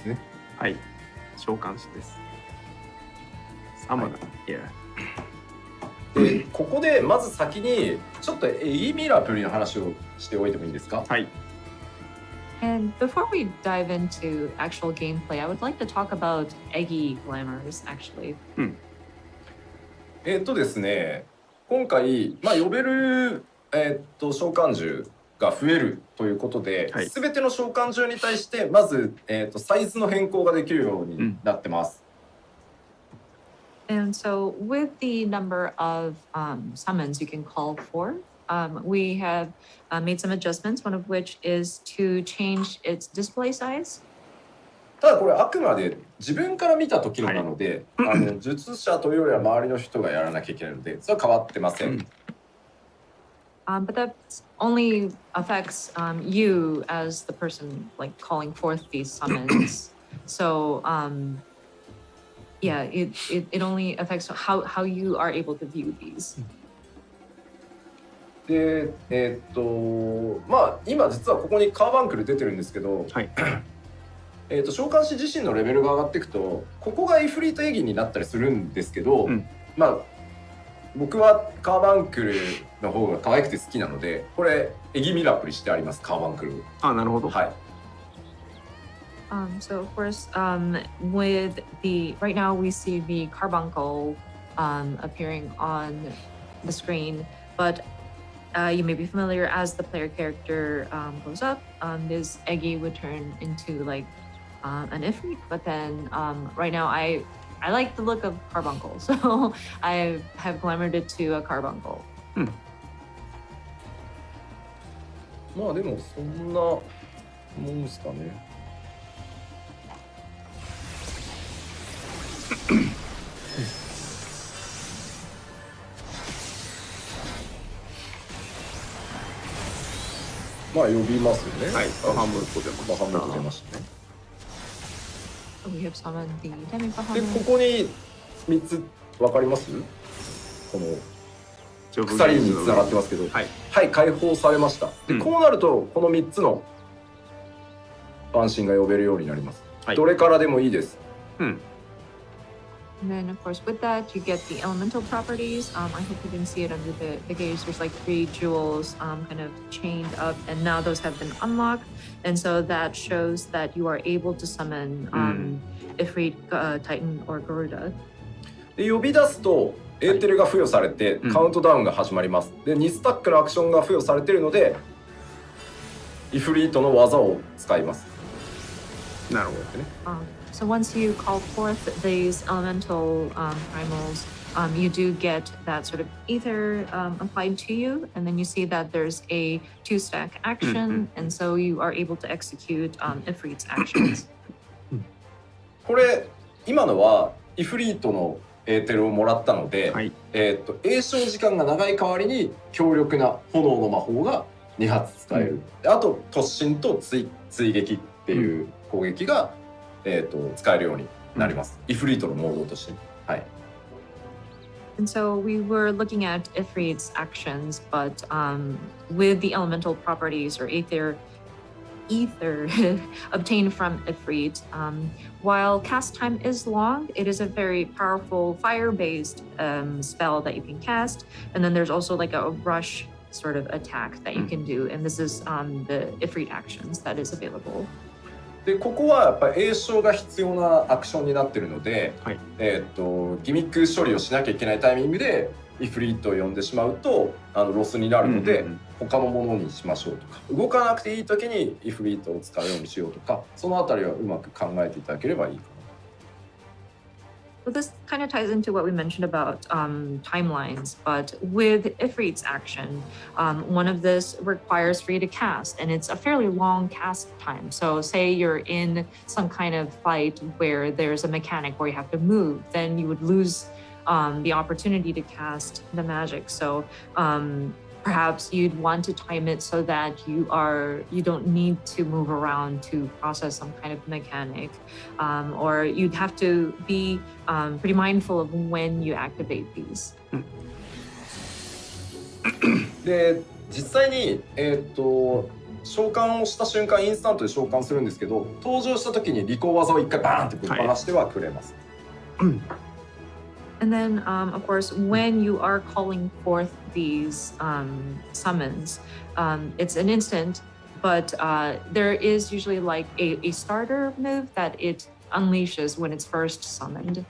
ね。はい、召喚師です。サマナ、でここでまず先にちょっとエギミラプリの話をしておいてもいいですか？はい。And before we dive into actual gameplay, I would like to talk about Eggy glamours, actually. ですね、今回、呼べる、召喚獣が増えるということで、はい、全ての召喚獣に対してまず、サイズの変更ができるようになってます。And so, with the number of summons you can call for, we have made some adjustments, one of which is to change its display size. ただこれあくまで自分から見た時のなので、術者というよりは周りの人がやらなきゃいけないので、それは変わってません。But that only affects you as the person like calling forth these summons. So yeah, it only affects how you are able to view these. で、今実はここにカーバンクル出てるんですけど、はい、召喚師自身のレベルが上がっていくと、ここがイフリートエギになったりするんですけど、僕はカーバンクルの方が可愛くて好きなので、これエギミラプリしてあります、カーバンクルを。あ、なるほど。はい。So of course, with the right now we see the carbuncle appearing on the screen, but you may be familiar as the player character goes up, this Eggy would turn into like an Ifrit, but then right now I like the look of carbuncle, so I have glamored it to a carbuncle. まあでもそんなもんですかね。まあ呼びますよね。はい、半分と出ました。半分と出ましたね。We have summoned the Demi-Bahamut. でここに3つ分かります？この鎖につながってますけど、はい、解放されました。で、こうなるとこの3つの番神が呼べるようになります。どれからでもいいです。And then, of course, with that, you get the elemental properties. I hope you can see it under the gaze. There's like 3 jewels kind of chained up, and now those have been unlocked. And so that shows that you are able to summon Ifrit, Titan, or Garuda. で呼び出すとエーテルが付与されてカウントダウンが始まります。で2スタックのアクションが付与されているのでイフリートの技を使います。なるほどね。So once you call forth these elemental primals, you do get that sort of ether applied to you, and then you see that there's a 2-stack action, and so you are able to execute Ifrit's actions. これ今のはイフリートのエーテルをもらったので、詠唱時間が長い代わりに強力な炎の魔法が2発使える。あと突進と追撃っていう攻撃が使えるようになります。イフリートのモードとして。はい。And so we were looking at Ifrit's actions, but with the elemental properties or ether obtained from Ifrit, while cast time is long, it is a very powerful fire-based spell that you can cast. And then there's also like a rush sort of attack that you can do. And this is the Ifrit actions that is available. でここはやっぱり詠唱が必要なアクションになっているので、ギミック処理をしなきゃいけないタイミングでイフリートを呼んでしまうとロスになるので、他のものにしましょうとか、動かなくていい時にイフリートを使うようにしようとか、そのあたりはうまく考えていただければいいかな。Well, this kind of ties into what we mentioned about timelines, but with Ifrit's action, one of this requires for you to cast, and it's a fairly long cast time. So say you're in some kind of fight where there's a mechanic where you have to move, then you would lose the opportunity to cast the magic. So perhaps you'd want to time it so that you don't need to move around to process some kind of mechanic, or you'd have to be pretty mindful of when you activate these. で実際に、召召喚をした瞬間インスタントで召喚するんですけど、登場した時に利口技を一回バーンってぶっ放してはくれます。And then, of course, when you are calling forth these summons, it's an instant, but there is usually like a starter move that it unleashes when it's first summoned.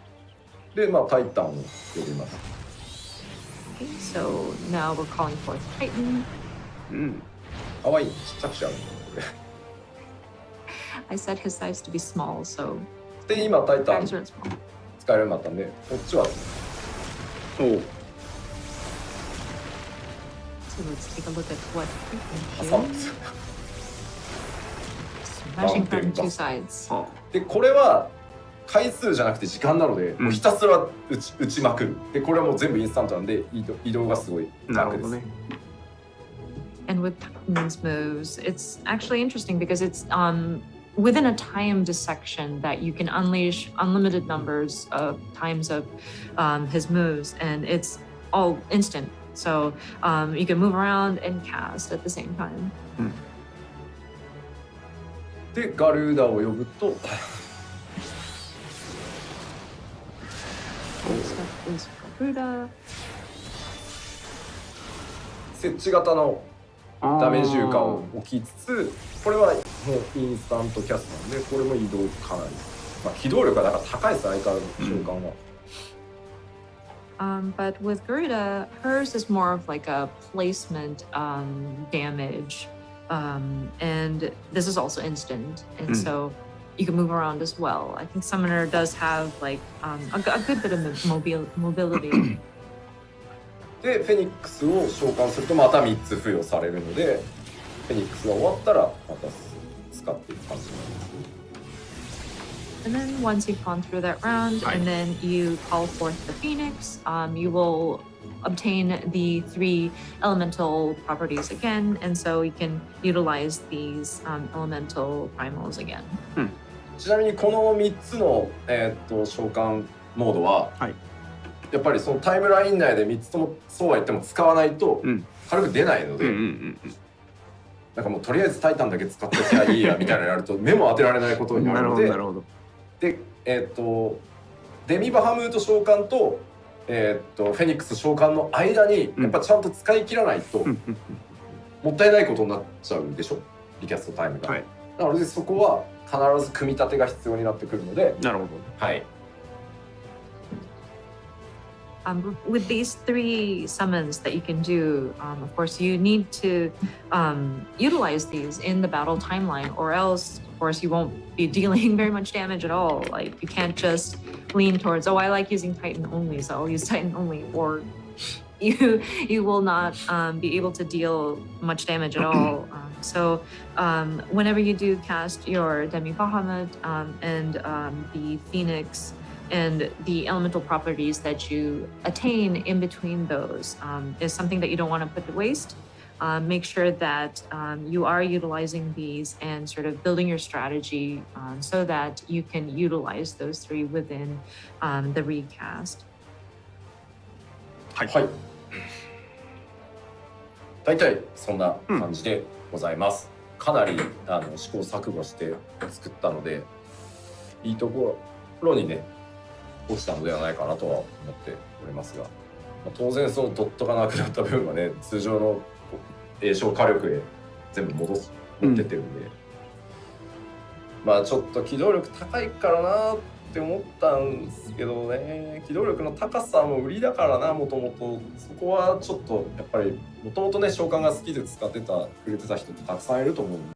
で、まあ、タイタンを呼びます。Okay, so now we're calling forth Titan. かわいい、ちっちゃくしちゃう。I set his size to be small, so. で、今タイタン Guys are small. 使えるようになったんで、こっちは。おお。So let's take a look at what we 挟 can むんですよ。 do. Smashing from two sides. で、これは回数じゃなくて時間なので、もうひたすら打ちまくる。で、これはもう全部インスタントなんで、移動がすごい楽です。And with Titan's moves, it's actually interesting because it's within a timed section that you can unleash unlimited numbers of times of his moves, and it's all instant. So you can move around and cast at the same time. で、ガルーダを呼ぶと、Next up is Garuda. 設置型のダメージ重化を置きつつ、これはもうインスタントキャストなんで、これも移動かなり、まあ、機動力がだから高いです、相変わらず召喚は。But with Garuda, hers is more of like a placement damage, and this is also instant, and so you can move around as well. I think Summoner does have like a good bit of mobility. で、フェニックスを召喚するとまた3つ付与されるので、フェニックスが終わったらまた使っていく感じになります。And then once you've gone through that round, and then you call forth the Phoenix, you will obtain the 3 elemental properties again, and so you can utilize these elemental primals again. ちなみにこの3つの、召喚モードは、やっぱりそのタイムライン内で3つともそうは言っても使わないと軽く出ないので、なんかもうとりあえずタイタンだけ使ってきゃいいやみたいなのやると目も当てられないことになるので、で、デミバハムート召喚と、フェニックス召喚の間にやっぱちゃんと使い切らないともったいないことになっちゃうでしょ、リキャストタイムが。なのでそこは必ず組み立てが必要になってくるので。なるほど。はい。With these 3 summons that you can do, of course, you need to utilize these in the battle timeline, or else, of course, you won't be dealing very much damage at all. Like, you can't just lean towards, oh, I like using Titan only, so I'll use Titan only, or you will not be able to deal much damage at all. So whenever you do cast your Demi Bahamut and the Phoenix, and the elemental properties that you attain in between those is something that you don't want to put to waste. Make sure that you are utilizing these and sort of building your strategy so that you can utilize those 3 within the recast. はい。大体そんな感じでございます。かなり試行錯誤して作ったので、いいところにね落ちたのではないかなとは思っておりますが、当然そのドットがなくなった分はね、通常の栄翔火力へ全部持ってってるんで、まあちょっと機動力高いからなって思ったんですけどね、機動力の高さも売りだからな、もともとそこはちょっとやっぱりもともとね召喚が好きで使ってくれてた人ってたくさんいると思うんで。